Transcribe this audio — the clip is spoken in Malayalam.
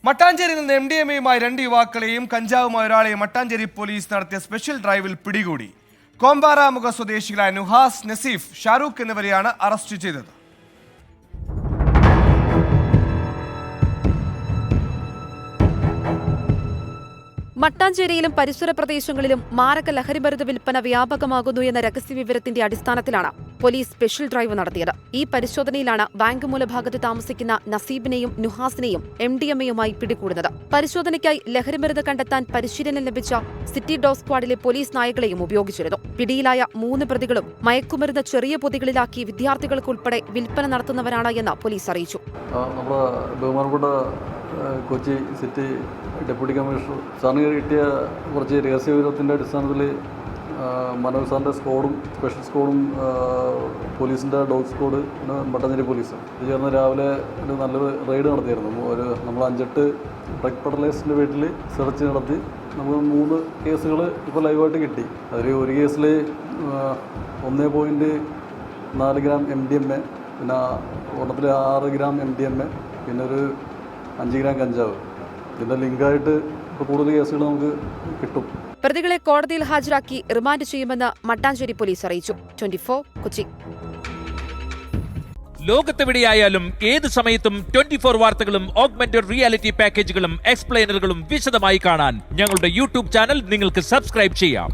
മട്ടാഞ്ചേരിയിൽ നിന്ന് MDMA-യുമായി 2 യുവാക്കളെയും കഞ്ചാവുമായി ഒരാളെയും മട്ടാഞ്ചേരി പോലീസ് നടത്തിയ സ്പെഷ്യൽ ഡ്രൈവിൽ പിടികൂടി. കോമ്പാറാമുഖ സ്വദേശികളായ നുഹാസ്, നസീഫ്, ഷാരൂഖ് എന്നിവരെയാണ് അറസ്റ്റ് ചെയ്തത്. മട്ടാഞ്ചേരിയിലും പരിസര പ്രദേശങ്ങളിലും മാരക ലഹരിമരുന്ന് വിൽപ്പന വ്യാപകമാകുന്നു എന്ന രഹസ്യവിവരത്തിന്റെ അടിസ്ഥാനത്തിലാണ് പോലീസ് സ്പെഷ്യൽ ഡ്രൈവ് നടത്തിയത്. ഈ പരിശോധനയിലാണ് ബാങ്ക് മൂലഭാഗത്ത് താമസിക്കുന്ന നസീബിനെയും നുഹാസിനെയും MDMA-യുമായി പിടികൂടുന്നത്. പരിശോധനയ്ക്കായി ലഹരിമരുന്ന് കണ്ടെത്താൻ പരിശീലനം ലഭിച്ച സിറ്റി ഡോഗ് സ്ക്വാഡിലെ പോലീസ് നായകളെയും ഉപയോഗിച്ചിരുന്നു. പിടിയിലായ 3 പ്രതികളും മയക്കുമരുന്ന് ചെറിയ പൊതികളിലാക്കി വിദ്യാർത്ഥികൾക്കുൾപ്പെടെ വിൽപ്പന നടത്തുന്നവരാണ് എന്ന് പോലീസ് അറിയിച്ചു. കൊച്ചി സിറ്റി ഡെപ്യൂട്ടി കമ്മീഷണർ സാറിന് കിട്ടിയ കുറച്ച് രഹസ്യവിവരത്തിൻ്റെ അടിസ്ഥാനത്തിൽ മനോജ് സാറിൻ്റെ സ്ക്വാഡും സ്പെഷ്യൽ സ്ക്വാഡും പോലീസിൻ്റെ ഡോഗ് സ്ക്വാഡ് മട്ടാഞ്ചേരി പോലീസ് ഇത് ചേർന്ന് രാവിലെ ഒരു നല്ലൊരു റെയ്ഡ് നടത്തിയായിരുന്നു. നമ്മൾ 5-8 ഡ്രഗ് പെഡലേഴ്സിൻ്റെ വീട്ടിൽ സെർച്ച് നടത്തി നമുക്ക് 3 കേസുകൾ ഇപ്പോൾ ലൈവായിട്ട് കിട്ടി. അതിൽ ഒരു കേസിൽ 1.4 ഗ്രാം MDMA, പിന്നെ ഒരെണ്ണത്തിൽ 6 ഗ്രാം MDMA, പിന്നെ ഒരു 5 ഗ്രാം കഞ്ചാവ്. ഇതിൻ്റെ ലിങ്കായിട്ട് ഇപ്പോൾ കൂടുതൽ കേസുകൾ നമുക്ക് കിട്ടും. പ്രതികളെ കോടതിയിൽ ഹാജരാക്കി റിമാൻഡ് ചെയ്യുമെന്ന് മട്ടാഞ്ചേരി പോലീസ് അറിയിച്ചു. 24 കൊച്ചി. ലോകത്തെവിടെയായാലും ഏത് സമയത്തും 24 വാർത്തകളും ഓഗ്മെന്റഡ് റിയാലിറ്റി പാക്കേജുകളും എക്സ്പ്ലെയിനറുകളും വിശദമായി കാണാൻ ഞങ്ങളുടെ YouTube ചാനൽ നിങ്ങൾക്ക് സബ്സ്ക്രൈബ് ചെയ്യാം.